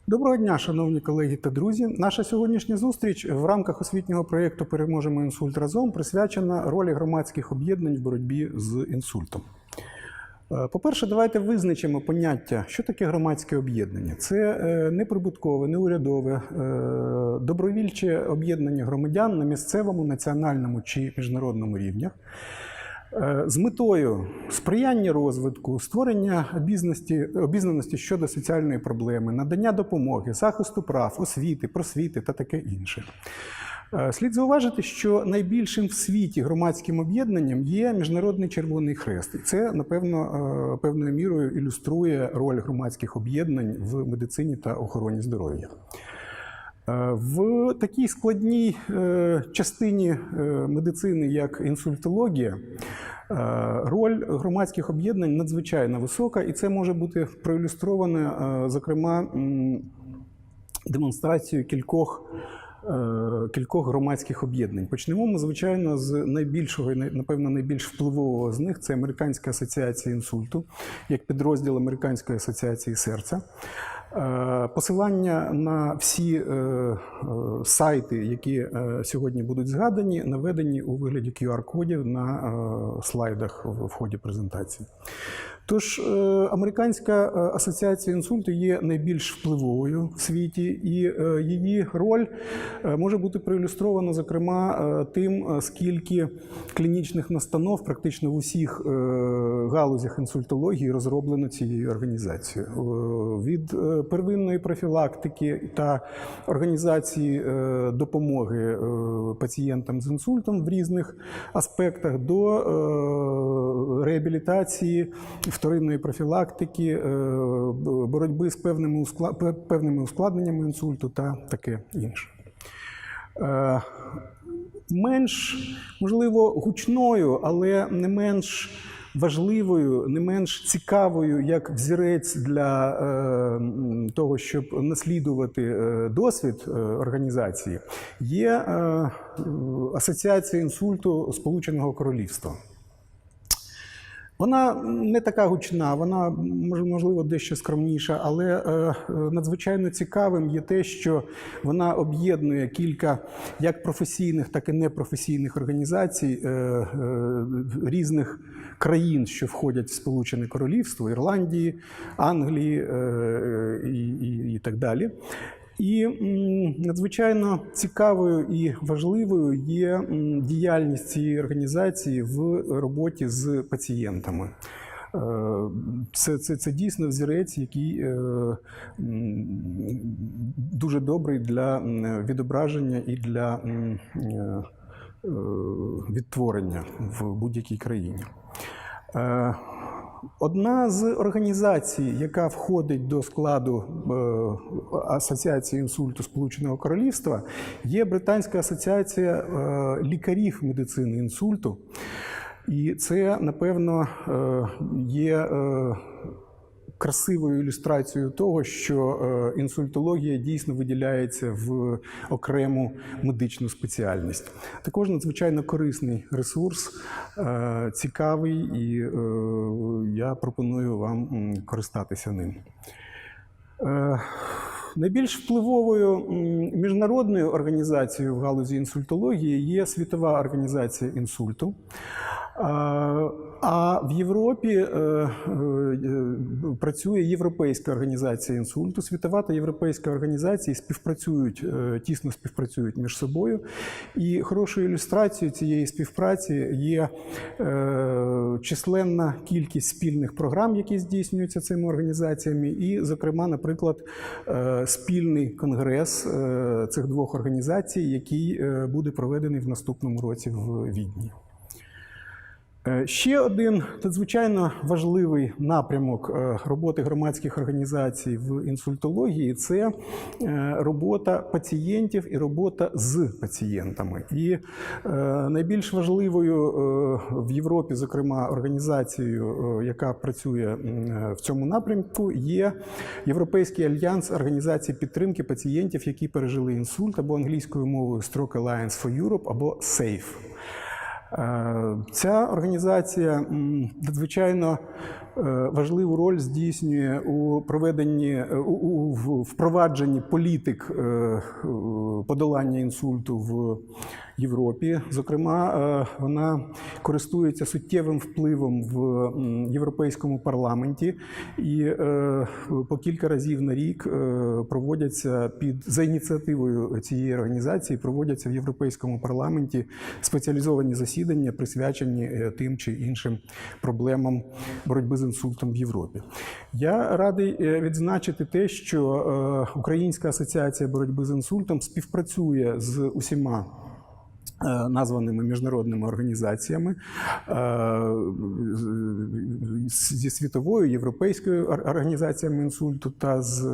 Доброго дня, шановні колеги та друзі. Наша сьогоднішня зустріч в рамках освітнього проєкту «Переможемо інсульт разом» присвячена ролі громадських об'єднань в боротьбі з інсультом. По-перше, давайте визначимо поняття, що таке громадське об'єднання. Це неприбуткове, неурядове, добровільче об'єднання громадян на місцевому, національному чи міжнародному рівнях, з метою сприяння розвитку, створення обізнаності щодо соціальної проблеми, надання допомоги, захисту прав, освіти, просвіти та таке інше. Слід зауважити, що найбільшим в світі громадським об'єднанням є Міжнародний Червоний Хрест. І це, напевно, певною мірою ілюструє роль громадських об'єднань в медицині та охороні здоров'я. В такій складній частині медицини, як інсультологія, роль громадських об'єднань надзвичайно висока, і це може бути проілюстровано, зокрема, демонстрацією кількох громадських об'єднань. Почнемо ми, звичайно, з найбільшого і, напевно, найбільш впливового з них – це Американська асоціація інсульту, як підрозділ Американської асоціації серця. Посилання на всі сайти, які сьогодні будуть згадані, наведені у вигляді QR-кодів на слайдах в ході презентації. Тож, Американська асоціація інсульту є найбільш впливовою в світі, і її роль може бути проілюстрована, зокрема, тим, скільки клінічних настанов практично в усіх галузях інсультології розроблено цією організацією. Від первинної профілактики та організації допомоги пацієнтам з інсультом в різних аспектах до реабілітації, вторинної профілактики, боротьби з певними ускладненнями інсульту та таке інше. Менш, можливо, гучною, але не менш важливою, не менш цікавою, як взірець для того, щоб наслідувати досвід організації, є Асоціація інсульту Сполученого Королівства. Вона не така гучна, вона, можливо, дещо скромніша, але надзвичайно цікавим є те, що вона об'єднує кілька як професійних, так і непрофесійних організацій різних країн, що входять в Сполучене Королівство, Ірландії, Англії і так далі. І надзвичайно цікавою і важливою є діяльність цієї організації в роботі з пацієнтами. Це дійсно взірець, який дуже добрий для відображення і для відтворення в будь-якій країні. Одна з організацій, яка входить до складу Асоціації інсульту Сполученого Королівства, є Британська асоціація лікарів медицини інсульту. І це, напевно, є красивою ілюстрацією того, що інсультологія дійсно виділяється в окрему медичну спеціальність. Також надзвичайно корисний ресурс, цікавий, і я пропоную вам користатися ним. Найбільш впливовою міжнародною організацією в галузі інсультології є Світова організація інсульту. А в Європі працює Європейська організація інсульту. Світова та європейська організації тісно співпрацюють між собою. І хорошою ілюстрацією цієї співпраці є численна кількість спільних програм, які здійснюються цими організаціями. І, зокрема, наприклад, спільний конгрес цих двох організацій, який буде проведений в наступному році в Відні. Ще один надзвичайно важливий напрямок роботи громадських організацій в інсультології – це робота пацієнтів і робота з пацієнтами. І найбільш важливою в Європі, зокрема, організацією, яка працює в цьому напрямку, є Європейський альянс організацій підтримки пацієнтів, які пережили інсульт, або англійською мовою Stroke Alliance for Europe, або SAFE. Ця організація надзвичайно важливу роль здійснює у проведенні, у впровадженні політик подолання інсульту в Європі. Зокрема, вона користується суттєвим впливом в Європейському парламенті і по кілька разів на рік проводяться за ініціативою цієї організації, проводяться в Європейському парламенті спеціалізовані засідання, присвячені тим чи іншим проблемам боротьби з інсультом в Європі. Я радий відзначити те, що Українська асоціація боротьби з інсультом співпрацює з усіма названими міжнародними організаціями, зі Світовою, Європейською організацією інсульту та з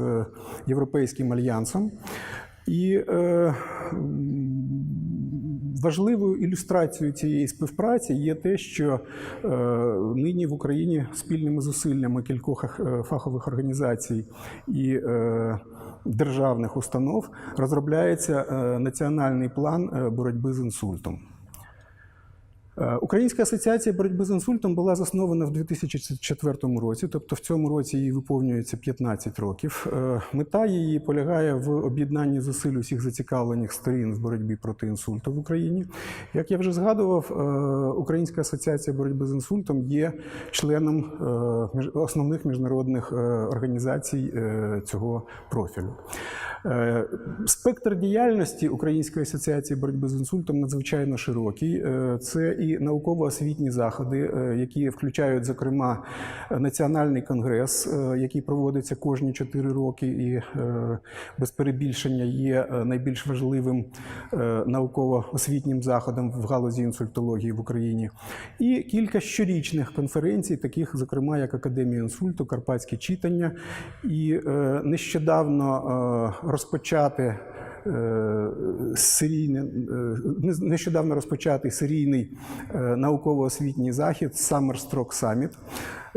Європейським альянсом. І важливою ілюстрацією цієї співпраці є те, що нині в Україні спільними зусиллями кількох фахових організацій і державних установ розробляється національний план боротьби з інсультом. Українська асоціація боротьби з інсультом була заснована в 2004 році, тобто в цьому році їй виповнюється 15 років. Мета її полягає в об'єднанні зусиль усіх зацікавлених сторін в боротьбі проти інсульту в Україні. Як я вже згадував, Українська асоціація боротьби з інсультом є членом основних міжнародних організацій цього профілю. Спектр діяльності Української асоціації боротьби з інсультом надзвичайно широкий. Це і науково-освітні заходи, які включають, зокрема, Національний конгрес, який проводиться кожні 4 роки і без перебільшення є найбільш важливим науково-освітнім заходом в галузі інсультології в Україні. І кілька щорічних конференцій, таких, зокрема, як Академія інсульту, Карпатські читання, і нещодавно розпочатий серійний науково-освітній захід Summer Stroke Summit,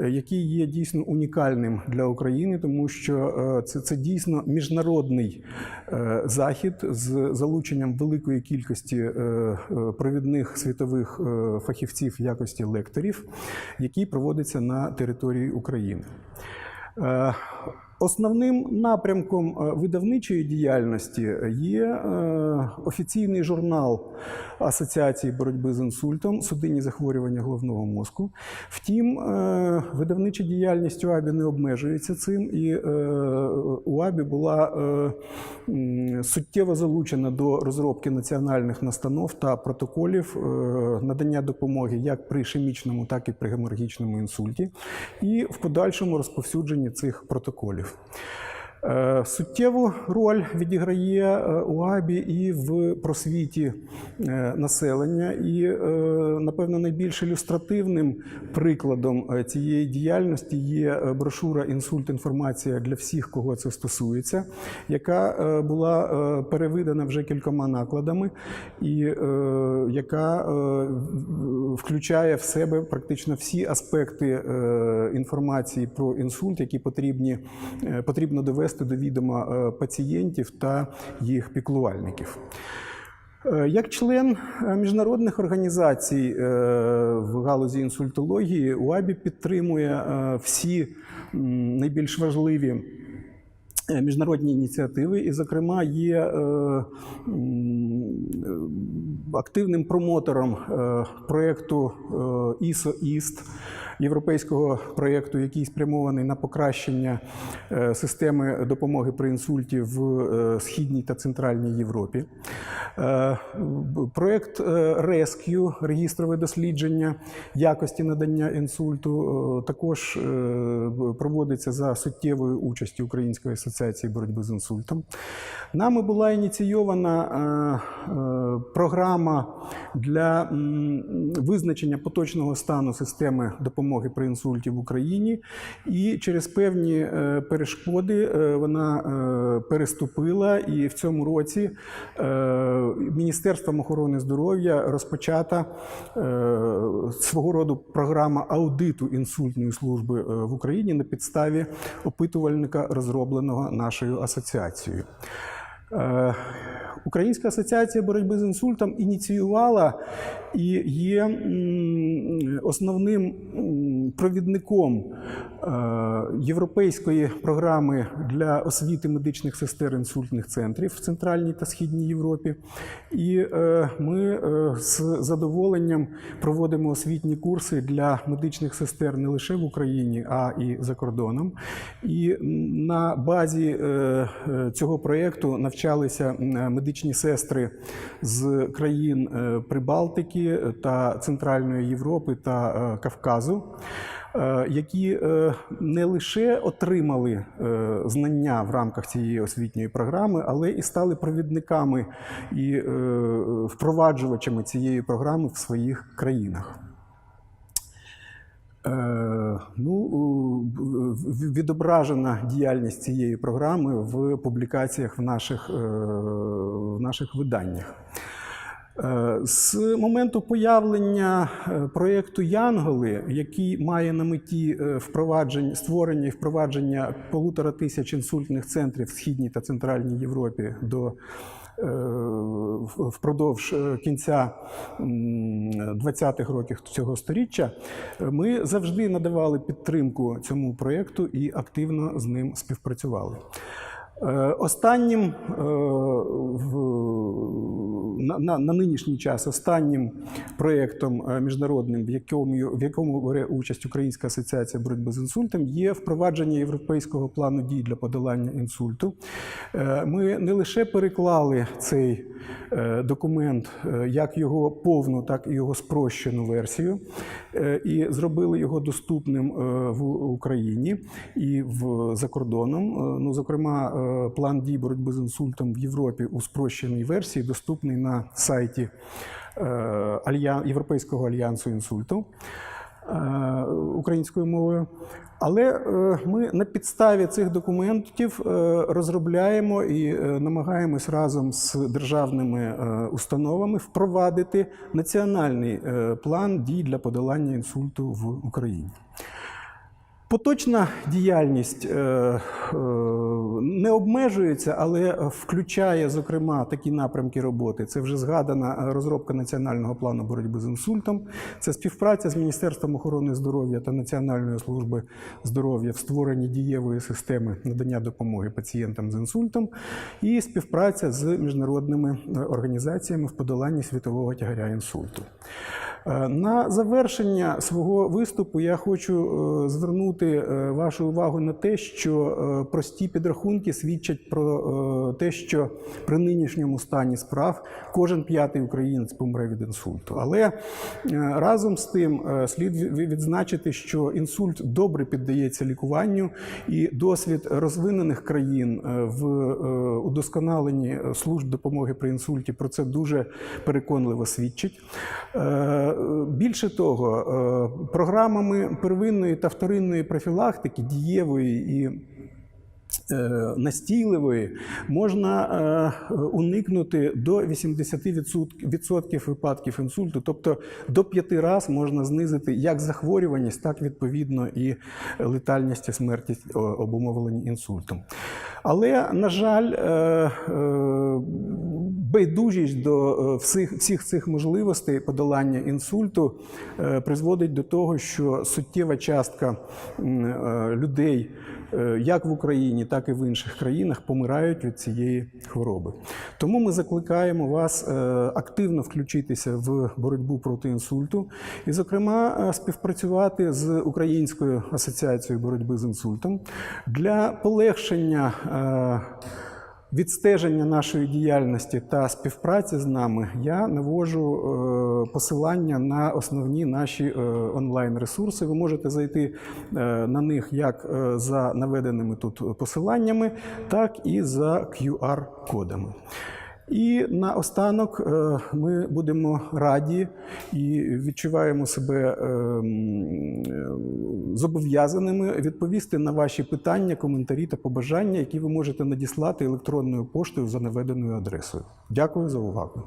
який є дійсно унікальним для України, тому що це дійсно міжнародний захід з залученням великої кількості провідних світових фахівців в якості лекторів, який проводиться на території України. Основним напрямком видавничої діяльності є офіційний журнал Асоціації боротьби з інсультом «Судинні захворювання головного мозку». Втім, видавнича діяльність УАБІ не обмежується цим, і УАБІ була суттєво залучена до розробки національних настанов та протоколів надання допомоги як при ішемічному, так і при геморрагічному інсульті, і в подальшому розповсюдженні цих протоколів. Суттєву роль відіграє УАБІ і в просвіті населення, і, напевно, найбільш ілюстративним прикладом цієї діяльності є брошура «Інсульт-інформація для всіх, кого це стосується», яка була перевидана вже кількома накладами і яка включає в себе практично всі аспекти інформації про інсульт, які потрібно довести до відома пацієнтів та їх піклувальників. Як член міжнародних організацій в галузі інсультології, УАБІ підтримує всі найбільш важливі міжнародні ініціативи і, зокрема, є активним промотором проєкту ISO-EAST, європейського проєкту, який спрямований на покращення системи допомоги при інсульті в Східній та Центральній Європі. Проєкт RESCUE, регістрове дослідження якості надання інсульту, також проводиться за суттєвою участю Української асоціації боротьби з інсультом. Нами була ініційована програма для визначення поточного стану системи допомоги при інсульті в Україні, і через певні перешкоди вона переступила, і в цьому році Міністерством охорони здоров'я розпочата свого роду програма аудиту інсультної служби в Україні на підставі опитувальника, розробленого нашою асоціацією. Українська асоціація боротьби з інсультом ініціювала і є основним провідником європейської програми для освіти медичних сестер інсультних центрів в Центральній та Східній Європі. І ми з задоволенням проводимо освітні курси для медичних сестер не лише в Україні, а і за кордоном. І на базі цього проєкту навчалися медичні сестри з країн Прибалтики та Центральної Європи та Кавказу, які не лише отримали знання в рамках цієї освітньої програми, але і стали провідниками і впроваджувачами цієї програми в своїх країнах. Відображена діяльність цієї програми в публікаціях в наших виданнях. З моменту появлення проєкту «Янголи», який має на меті створення і впровадження 1500 інсультних центрів в Східній та Центральній Європі впродовж кінця 20-х років цього сторіччя, ми завжди надавали підтримку цьому проєкту і активно з ним співпрацювали. Останнім, на нинішній час, останнім проєктом міжнародним, в якому бере участь Українська асоціація боротьби з інсультом, є впровадження Європейського плану дій для подолання інсульту. Ми не лише переклали цей документ, як його повну, так і його спрощену версію, і зробили його доступним в Україні і за кордоном. Зокрема, план дій боротьби з інсультом в Європі у спрощеній версії доступний на сайті Європейського альянсу інсульту українською мовою. Але ми на підставі цих документів розробляємо і намагаємось разом з державними установами впровадити національний план дій для подолання інсульту в Україні. Поточна діяльність не обмежується, але включає, зокрема, такі напрямки роботи. Це вже згадана розробка Національного плану боротьби з інсультом, це співпраця з Міністерством охорони здоров'я та Національною службою здоров'я в створенні дієвої системи надання допомоги пацієнтам з інсультом і співпраця з міжнародними організаціями в подоланні світового тягаря інсульту. На завершення свого виступу я хочу звернути вашу увагу на те, що прості підрахунки свідчать про те, що при нинішньому стані справ кожен 5-й українець помре від інсульту. Але разом з тим слід відзначити, що інсульт добре піддається лікуванню, і досвід розвинених країн в удосконаленні служб допомоги при інсульті про це дуже переконливо свідчить. Більше того, програмами первинної та вторинної профілактики, дієвої і настійливої, можна уникнути до 80% випадків інсульту, тобто до 5 разів можна знизити як захворюваність, так відповідно і летальність і смертність обумовлені інсультом. Але, на жаль, байдужість до всіх цих можливостей подолання інсульту призводить до того, що суттєва частка людей як в Україні, так і в інших країнах помирають від цієї хвороби. Тому ми закликаємо вас активно включитися в боротьбу проти інсульту і, зокрема, співпрацювати з Українською асоціацією боротьби з інсультом для полегшення відстеження нашої діяльності та співпраці з нами. Я наводжу посилання на основні наші онлайн-ресурси. Ви можете зайти на них як за наведеними тут посиланнями, так і за QR-кодами. І наостанок ми будемо раді і відчуваємо себе зобов'язаними відповісти на ваші питання, коментарі та побажання, які ви можете надіслати електронною поштою за наведеною адресою. Дякую за увагу.